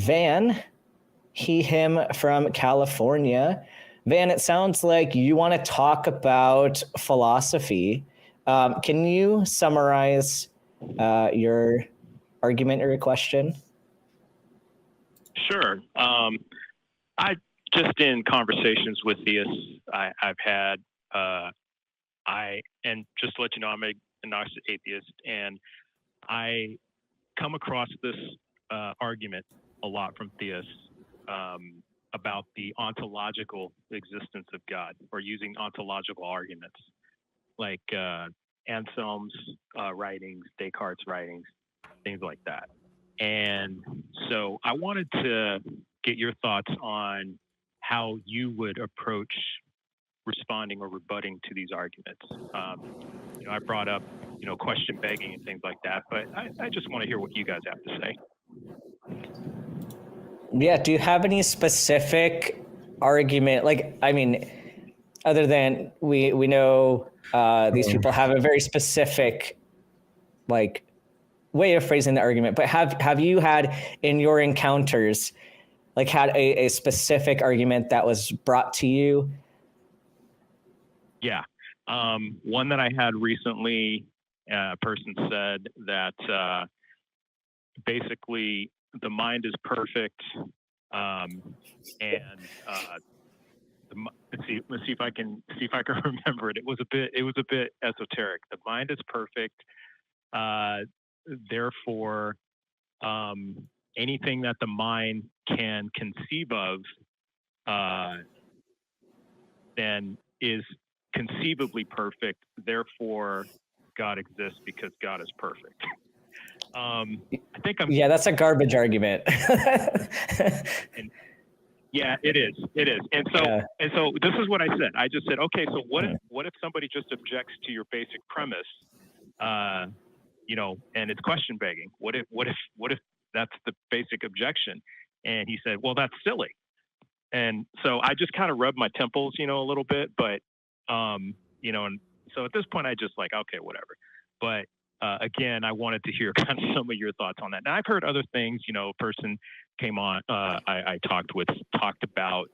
Van, he, him from California. Van, it sounds like you want to talk about philosophy. Can you summarize your argument or your question? Sure. I just in conversations with theists I've had, and just to let you know, I'm an agnostic atheist, and I come across this argument a lot from theists about the ontological existence of God, or using ontological arguments, like Anselm's writings, Descartes' writings, things like that. And so I wanted to get your thoughts on how you would approach responding or rebutting to these arguments. I brought up, question begging and things like that, but I just want to hear what you guys have to say. Yeah, do you have any specific argument? Other than we know these people have a very specific way of phrasing the argument, but have you had in your encounters had a specific argument that was brought to you? Yeah. One that I had recently, a person said that basically the mind is perfect, and let's see if I can remember it. It was a bit esoteric. The mind is perfect, therefore anything that the mind can conceive of then is conceivably perfect, therefore God exists because God is perfect. I think yeah, that's a garbage argument. Yeah, it is. And so this is what I said. I just said, okay, so what if somebody just objects to your basic premise, and it's question begging? What if that's the basic objection? And he said, well, that's silly. And so I just kind of rubbed my temples, a little bit, but and so at this point I just okay, whatever. But again, I wanted to hear kind of some of your thoughts on that. Now, I've heard other things. A person came on, I talked about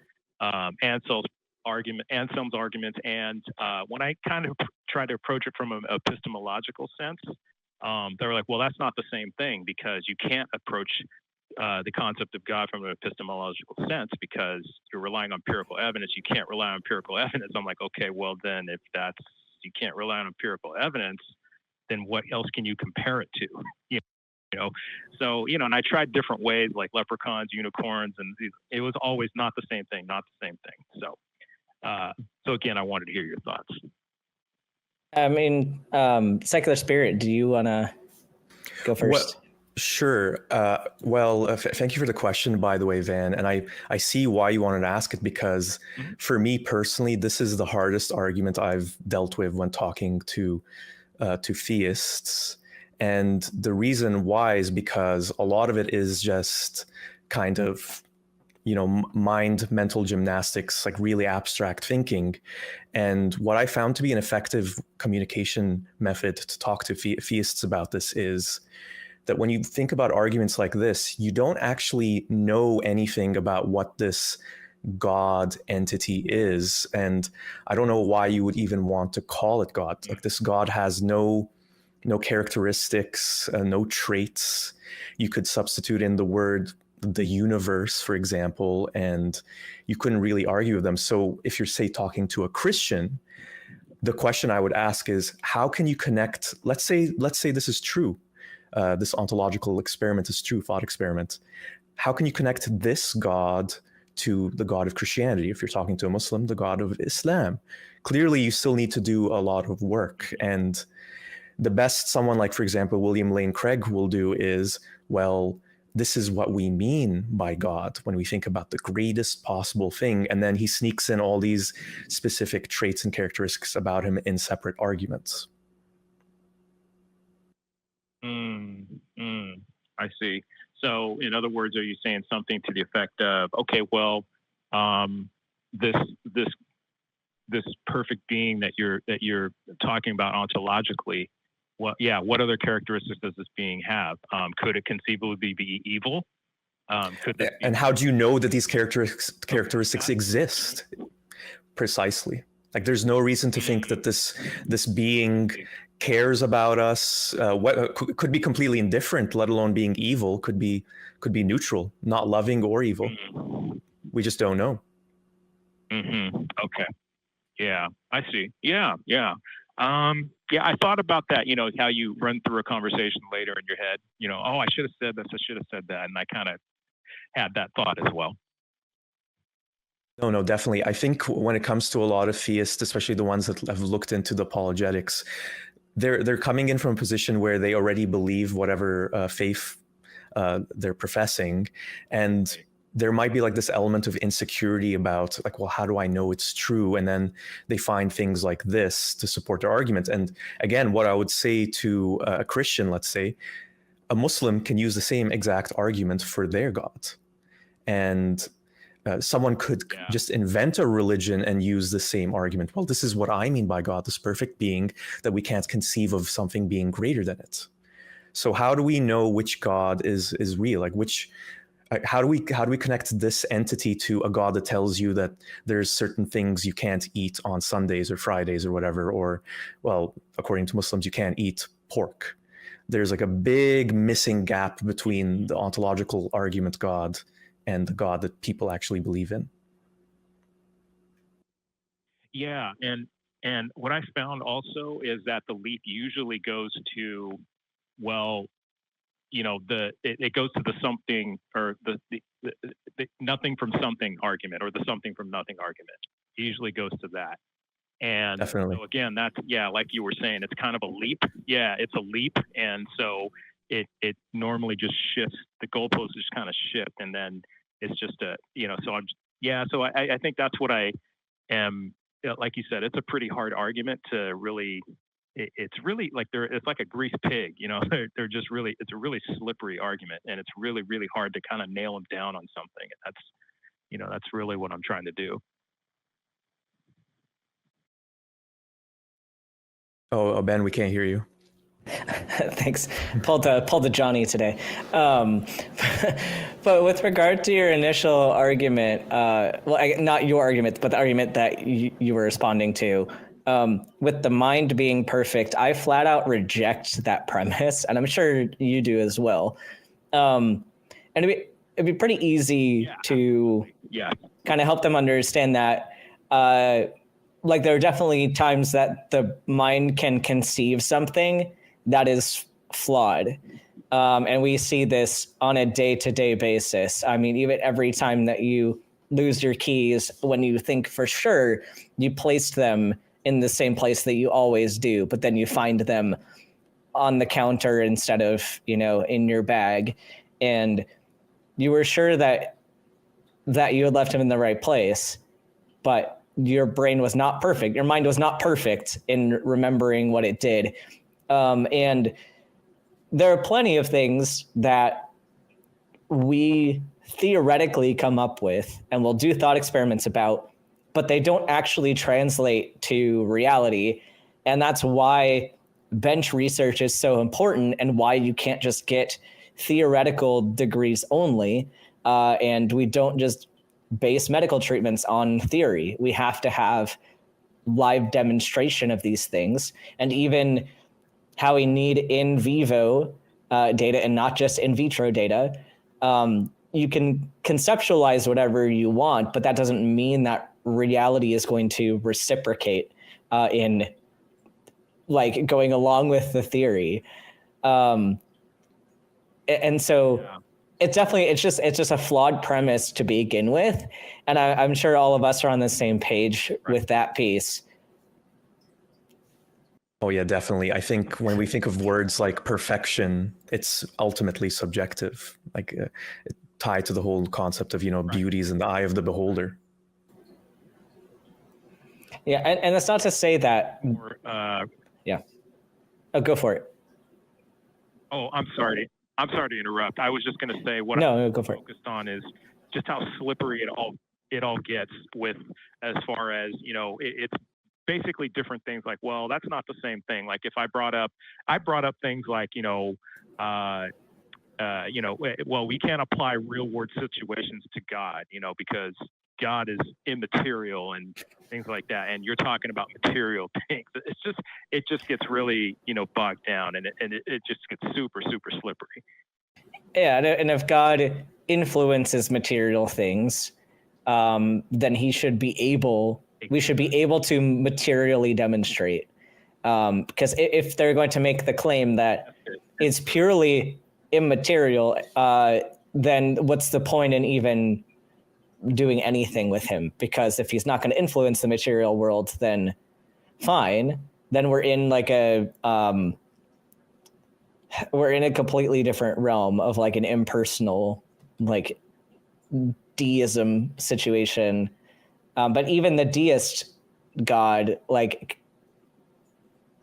Anselm's arguments, and when I kind of tried to approach it from an epistemological sense, they were like, well, that's not the same thing, because you can't approach the concept of God from an epistemological sense because you're relying on empirical evidence. You can't rely on empirical evidence. I'm like, okay, well then if you can't rely on empirical evidence, then what else can you compare it to? So, and I tried different ways, like leprechauns, unicorns, and it was always not the same thing. So again, I wanted to hear your thoughts. Secular Spirit, do you want to go first? Well, sure. Thank you for the question, by the way, Van. And I see why you wanted to ask it, because for me personally, this is the hardest argument I've dealt with when talking to theists. And the reason why is because a lot of it is just kind of, mental gymnastics, really abstract thinking. And what I found to be an effective communication method to talk to theists about this is that when you think about arguments like this, you don't actually know anything about what this God entity is. And I don't know why you would even want to call it God. This God has no characteristics, no traits. You could substitute in the word the universe, for example, and you couldn't really argue with them. So if you're, say, talking to a Christian, the question I would ask is, how can you connect, let's say this is true, this ontological experiment is true, thought experiment. How can you connect this God to the God of Christianity? If you're talking to a Muslim, the God of Islam. Clearly, you still need to do a lot of work. And the best someone like, for example, William Lane Craig will do is, well, this is what we mean by God when we think about the greatest possible thing. And then he sneaks in all these specific traits and characteristics about him in separate arguments. I see. So in other words, are you saying something to the effect of, okay, well, this perfect being that you're talking about ontologically, what other characteristics does this being have? Could it conceivably be evil? And how do you know that these characteristics exist? Precisely. Like, there's no reason to think that this being cares about us. What could be completely indifferent, let alone being evil. Could be neutral, not loving or evil. We just don't know. Okay. Yeah, I see. Yeah. I thought about that. You know, how you run through a conversation later in your head. You know, oh, I should have said this. I should have said that, and I kind of had that thought as well. No, definitely. I think when it comes to a lot of theists, especially the ones that have looked into the apologetics, they're coming in from a position where they already believe whatever faith they're professing, and there might be like this element of insecurity about like, well, how do I know it's true? And then they find things like this to support their argument. And again, what I would say to a Christian, let's say, a Muslim can use the same exact argument for their God. And someone could just invent a religion and use the same argument. Well, this is what I mean by God, this perfect being that we can't conceive of something being greater than it. So how do we know which God is real? Like how do we connect this entity to a God that tells you that there's certain things you can't eat on Sundays or Fridays or whatever, or, well, according to Muslims, you can't eat pork. There's like a big missing gap between the ontological argument God and the God that people actually believe in. Yeah, and what I found also is that the leap usually goes to, well, you know, it goes to the something, or the nothing from something argument, or the something from nothing argument. It usually goes to that. And definitely. So again, that's, like you were saying, it's kind of a leap. Yeah, it's a leap. And so it normally just shifts, the goalposts just kind of shift, and then it's just so I think that's what I am, like you said, it's a pretty hard argument to really, it's really like it's like a greased pig, you know. They're just really, it's a really slippery argument, and it's really, really hard to kind of nail them down on something. And that's really what I'm trying to do. Oh, Ben, we can't hear you. Thanks. Pulled the Johnny today. But with regard to your initial argument, not your argument, but the argument that you were responding to, with the mind being perfect, I flat out reject that premise, and I'm sure you do as well. And it'd be pretty easy to kind of help them understand that. Like, there are definitely times that the mind can conceive something that is flawed. And we see this on a day-to-day basis. I mean, even every time that you lose your keys, when you think for sure you placed them in the same place that you always do, but then you find them on the counter instead of, in your bag. And you were sure that you had left them in the right place, but your brain was not perfect. Your mind was not perfect in remembering what it did. And there are plenty of things that we theoretically come up with and we'll do thought experiments about, but they don't actually translate to reality. And that's why bench research is so important, and why you can't just get theoretical degrees only. And we don't just base medical treatments on theory. We have to have live demonstration of these things, and even how we need in vivo data and not just in vitro data. You can conceptualize whatever you want, but that doesn't mean that reality is going to reciprocate in like going along with the theory. And so it's just a flawed premise to begin with. And I'm sure all of us are on the same page with that piece. Oh yeah, definitely. I think when we think of words like perfection, it's ultimately subjective, like tied to the whole concept of, beauty is in the eye of the beholder. Yeah. And that's not to say that. Oh, go for it. Oh, I'm sorry to interrupt. I was just going to say what I'm focused on is just how slippery it all gets with, as far as, it's basically different things like, well, that's not the same thing. Like if I brought up things like, well, we can't apply real world situations to God, because God is immaterial and things like that. And you're talking about material things. It just gets really, bogged down, and it just gets super, super slippery. Yeah. And if God influences material things, then we should be able to materially demonstrate. Because if they're going to make the claim that it's purely immaterial, then what's the point in even doing anything with him? Because if he's not going to influence the material world, then fine. Then we're in like we're in a completely different realm of like an impersonal, like deism situation. But even the deist God, like,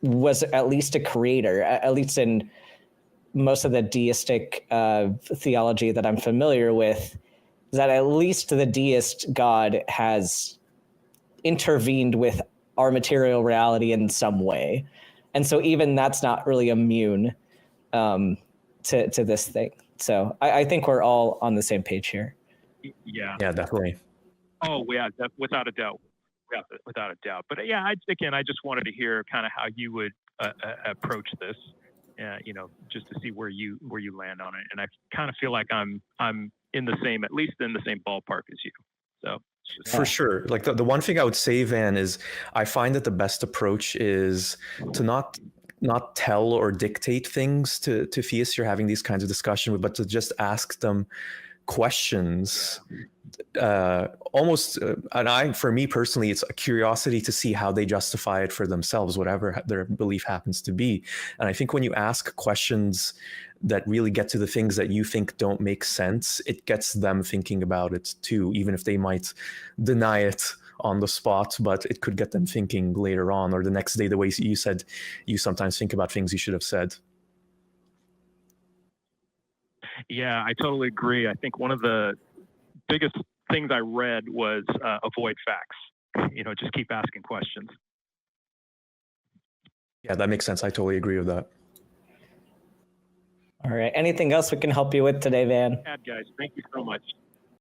was at least a creator, at least in most of the deistic theology that I'm familiar with, is that at least the deist God has intervened with our material reality in some way. And so even that's not really immune to this thing. So I think we're all on the same page here. Yeah. Yeah, definitely. Oh, yeah, without a doubt. Yeah, without a doubt. But yeah, I just wanted to hear kind of how you would approach this, just to see where you land on it. And I kind of feel like I'm at least in the same ballpark as you. So for sure. Like the one thing I would say, Van, is I find that the best approach is to not tell or dictate things to theists you're having these kinds of discussions with, but to just ask them questions. For me personally, it's a curiosity to see how they justify it for themselves, whatever their belief happens to be. And I think when you ask questions that really get to the things that you think don't make sense, it gets them thinking about it too, even if they might deny it on the spot, but it could get them thinking later on or the next day, the way you said you sometimes think about things you should have said. Yeah, I totally agree. I think one of the biggest things I read was avoid facts. Just keep asking questions. Yeah, that makes sense. I totally agree with that. All right. Anything else we can help you with today, Van? Guys, thank you so much.